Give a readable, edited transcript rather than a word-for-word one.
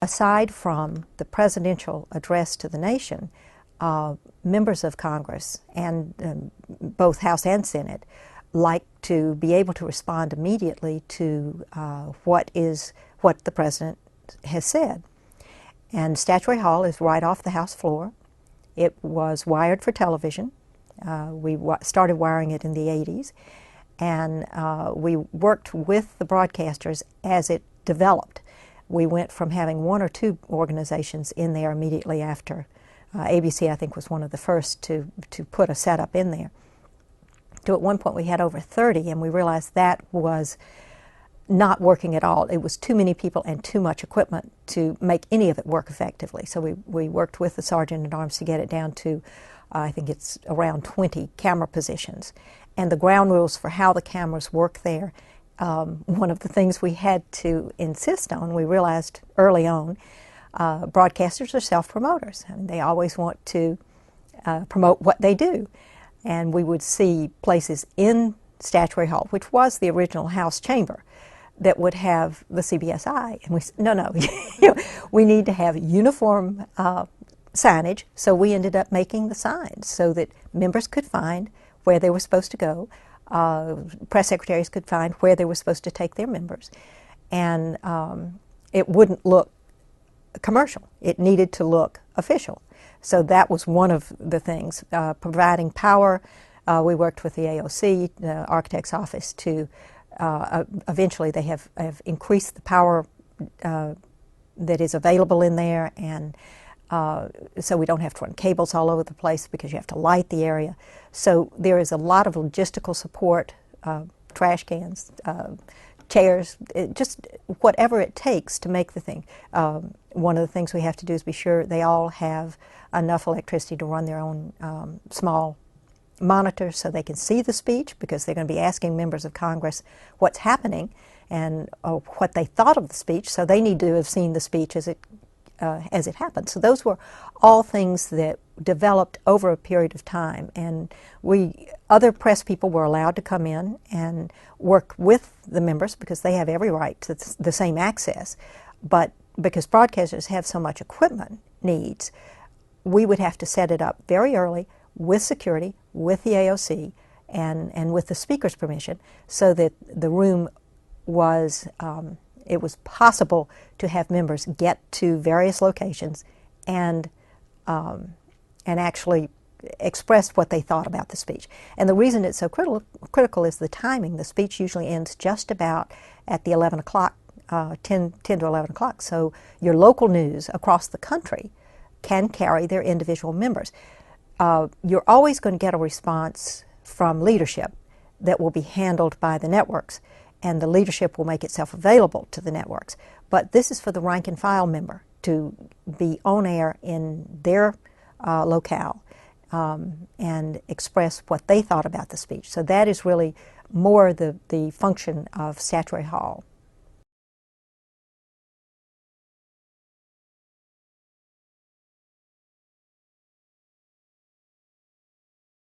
aside from the presidential address to the nation, members of Congress, and both House and Senate, like to be able to respond immediately to what the president has said. And Statuary Hall is right off the House floor. It was wired for television. We started wiring it in the 80s, and we worked with the broadcasters as it developed. We went from having one or two organizations in there immediately after. ABC, I think, was one of the first to put a setup in there. To at one point we had over 30, and we realized that was not working at all. It was too many people and too much equipment to make any of it work effectively. So we worked with the Sergeant-at-Arms to get it down to, I think it's around 20 camera positions. And the ground rules for how the cameras work there, one of the things we had to insist on, we realized early on, broadcasters are self-promoters. I mean, they always want to promote what they do. And we would see places in Statuary Hall, which was the original House chamber, that would have the CBSI. And we said, no, we need to have uniform signage. So we ended up making the signs so that members could find where they were supposed to go. Press secretaries could find where they were supposed to take their members. And it wouldn't look commercial. It needed to look official. So that was one of the things. Providing power, we worked with the AOC, the Architect's Office, to eventually they have increased the power that is available in there, and so we don't have to run cables all over the place because you have to light the area. So there is a lot of logistical support, trash cans, chairs, just whatever it takes to make the thing. One of the things we have to do is be sure they all have enough electricity to run their own small monitors so they can see the speech, because they're going to be asking members of Congress what's happening and what they thought of the speech, so they need to have seen the speech as it happened. So those were all things that developed over a period of time, and other press people were allowed to come in and work with the members because they have every right to the same access. But because broadcasters have so much equipment needs, we would have to set it up very early with security, with the AOC, and with the speaker's permission, so that the room was, it was possible to have members get to various locations and actually express what they thought about the speech. And the reason it's so critical is the timing. The speech usually ends just about at the 11 o'clock, 10 to 11 o'clock. So your local news across the country can carry their individual members. You're always going to get a response from leadership that will be handled by the networks, and the leadership will make itself available to the networks. But this is for the rank and file member to be on air in their locale and express what they thought about the speech. So that is really more the function of Statuary Hall.